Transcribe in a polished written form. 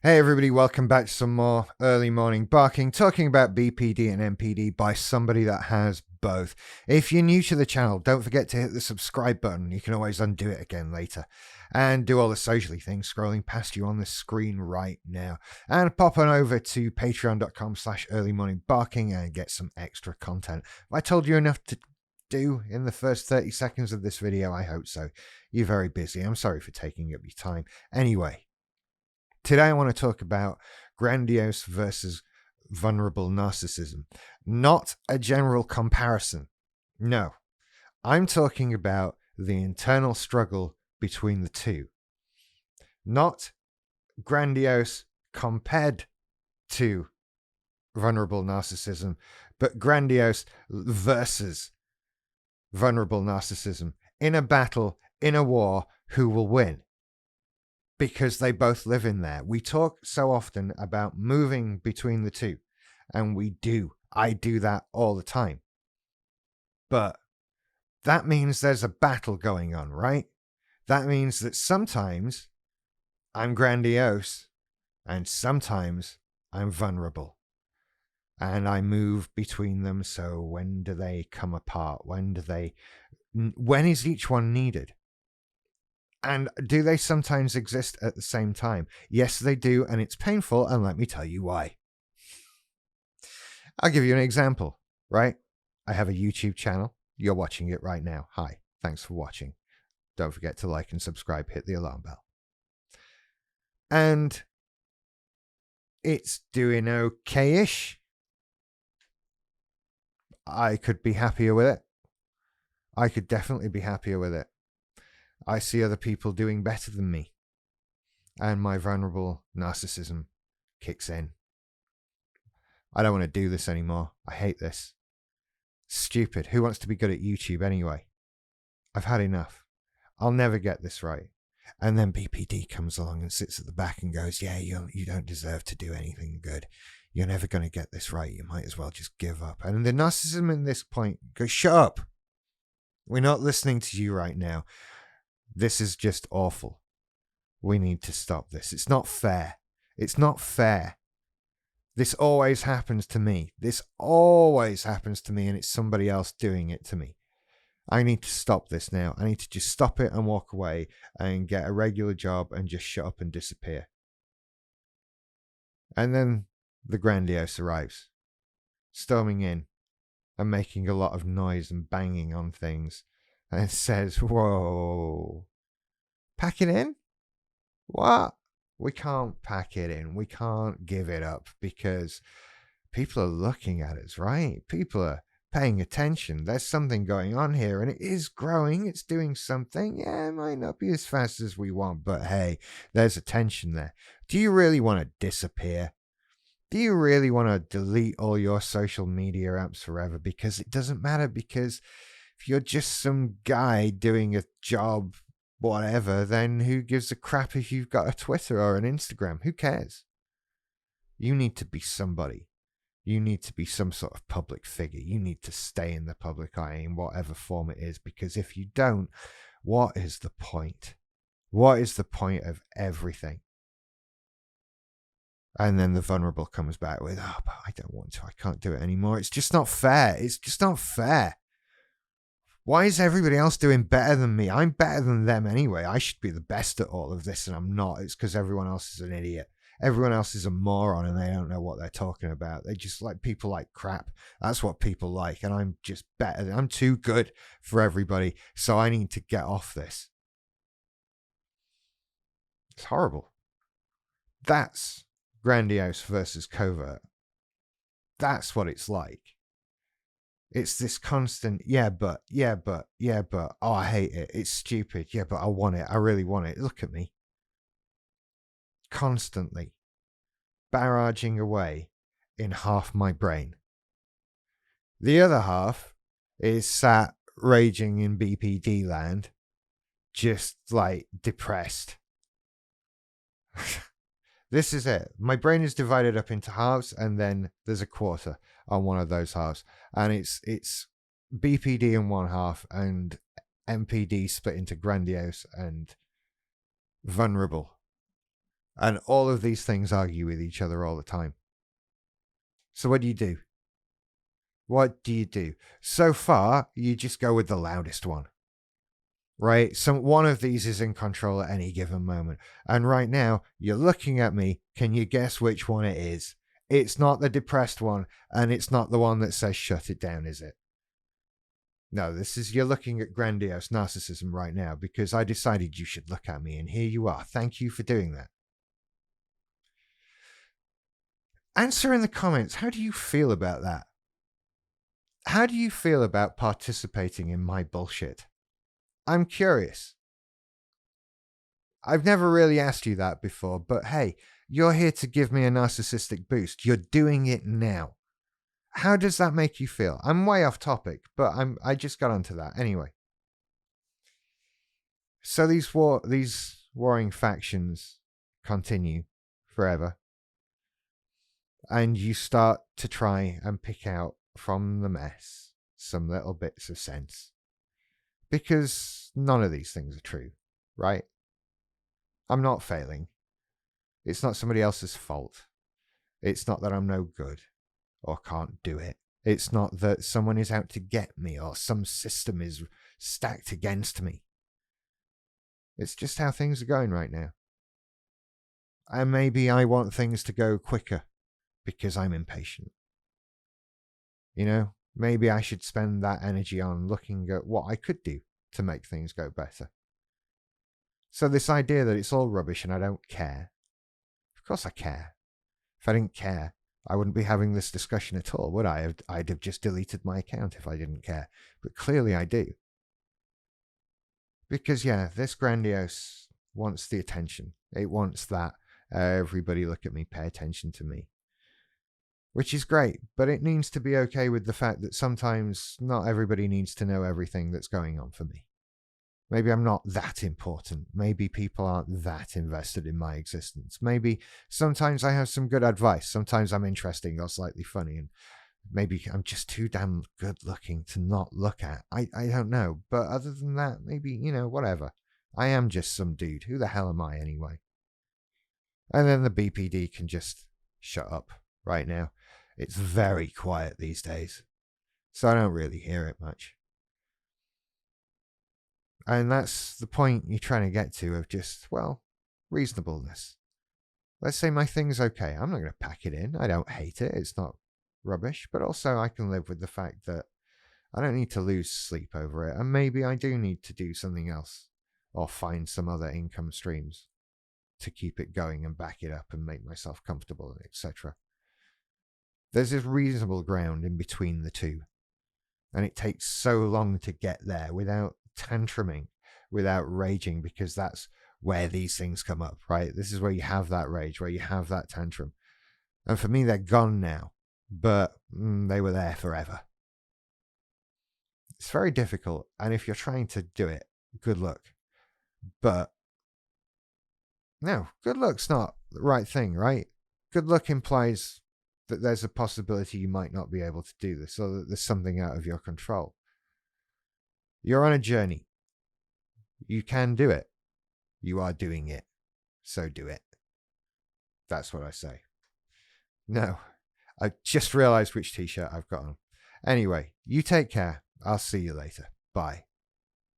Hey everybody, welcome back to some more early morning barking, talking about BPD and MPD by somebody that has both. If you're new to the channel, don't forget to hit the subscribe button. You can always undo it again later. And do all the socially things scrolling past you on the screen right now. And pop on over to patreon.com/earlymorningbarking and get some extra content. Have I told you enough to do in the first 30 seconds of this video? I hope so. You're very busy. I'm sorry for taking up your time. Anyway. Today I want to talk about grandiose versus vulnerable narcissism. Not a general comparison. No. I'm talking about the internal struggle between the two. Not grandiose compared to vulnerable narcissism, but grandiose versus vulnerable narcissism. In a battle, in a war, who will win? Because they both live in there. We talk so often about moving between the two, and we do. I do that all the time. But that means there's a battle going on, right? That means that sometimes I'm grandiose and sometimes I'm vulnerable. And I move between them. So when do they come apart? When is each one needed? And do they sometimes exist at the same time? Yes, they do, and it's painful, and let me tell you why. I'll give you an example, right? I have a YouTube channel. You're watching it right now. Hi, thanks for watching. Don't forget to like and subscribe, hit the alarm bell. And it's doing okay-ish. I could be happier with it. I could definitely be happier with it. I see other people doing better than me, and my vulnerable narcissism kicks in. I don't want to do this anymore. I hate this. Stupid. Who wants to be good at YouTube anyway? I've had enough. I'll never get this right. And then BPD comes along and sits at the back and goes, yeah, you don't deserve to do anything good. You're never going to get this right. You might as well just give up. And the narcissism at this point goes, shut up. We're not listening to you right now. This is just awful. We need to stop this. It's not fair. It's not fair. This always happens to me. This always happens to me, and it's somebody else doing it to me. I need to stop this now. I need to just stop it and walk away and get a regular job and just shut up and disappear. And then the grandiose arrives, storming in and making a lot of noise and banging on things. And says, whoa, pack it in? What? We can't pack it in. We can't give it up because people are looking at us, right? People are paying attention. There's something going on here, and it is growing. It's doing something. Yeah, it might not be as fast as we want, but hey, there's attention there. Do you really want to disappear? Do you really want to delete all your social media apps forever? Because it doesn't matter, because if you're just some guy doing a job, whatever, then who gives a crap if you've got a Twitter or an Instagram? Who cares? You need to be somebody. You need to be some sort of public figure. You need to stay in the public eye in whatever form it is, because if you don't, what is the point? What is the point of everything? And then the vulnerable comes back with, oh, but I don't want to. I can't do it anymore. It's just not fair. It's just not fair. Why is everybody else doing better than me? I'm better than them anyway. I should be the best at all of this, and I'm not. It's because everyone else is an idiot. Everyone else is a moron, and they don't know what they're talking about. They just like people like crap. That's what people like, and I'm just better. I'm too good for everybody, so I need to get off this. It's horrible. That's grandiose versus covert. That's what it's like. It's this constant, yeah, but, oh, I hate it. It's stupid. Yeah, but I want it. I really want it. Look at me. Constantly barraging away in half my brain. The other half is sat raging in BPD land, just like depressed. This is it. My brain is divided up into halves, and then there's a quarter on one of those halves, and it's BPD in one half and MPD split into Grandiose and Vulnerable. And all of these things argue with each other all the time. So what do you do? What do you do? So far, you just go with the loudest one. Right? One of these is in control at any given moment. And right now, you're looking at me. Can you guess which one it is? It's not the depressed one, and it's not the one that says shut it down, is it? No, you're looking at Grandiose Narcissism right now because I decided you should look at me, and here you are. Thank you for doing that. Answer in the comments, how do you feel about that? How do you feel about participating in my bullshit? I'm curious. I've never really asked you that before, but hey, you're here to give me a narcissistic boost. You're doing it now. How does that make you feel? I'm way off topic, but I just got onto that. Anyway. So these warring factions continue forever. And you start to try and pick out from the mess some little bits of sense. Because none of these things are true, right? I'm not failing. It's not somebody else's fault. It's not that I'm no good or can't do it. It's not that someone is out to get me or some system is stacked against me. It's just how things are going right now. And maybe I want things to go quicker because I'm impatient. You know, maybe I should spend that energy on looking at what I could do to make things go better. So this idea that it's all rubbish and I don't care. Of course I care. If I didn't care, I wouldn't be having this discussion at all, would I? I'd have just deleted my account if I didn't care. But clearly I do. Because, yeah, this Grandiose wants the attention. It wants that everybody look at me, pay attention to me. Which is great, but it needs to be okay with the fact that sometimes not everybody needs to know everything that's going on for me. Maybe I'm not that important. Maybe people aren't that invested in my existence. Maybe sometimes I have some good advice. Sometimes I'm interesting or slightly funny. And maybe I'm just too damn good looking to not look at. I don't know. But other than that, maybe, you know, whatever. I am just some dude. Who the hell am I anyway? And then the BPD can just shut up right now. It's very quiet these days. So I don't really hear it much. And that's the point you're trying to get to of just, well, reasonableness. Let's say my thing's okay. I'm not going to pack it in. I don't hate it. It's not rubbish. But also I can live with the fact that I don't need to lose sleep over it. And maybe I do need to do something else or find some other income streams to keep it going and back it up and make myself comfortable, etc. There's this reasonable ground in between the two. And it takes so long to get there without tantruming, without raging, because that's where these things come up, right? This is where you have that rage, where you have that tantrum. And for me, they're gone now, but they were there forever. It's very difficult. And if you're trying to do it, good luck. But no, good luck's not the right thing, right? Good luck implies that there's a possibility you might not be able to do this, or that there's something out of your control. You're on a journey. You can do it. You are doing it. So do it. That's what I say. No, I just realized which t-shirt I've got on. Anyway, you take care. I'll see you later. Bye.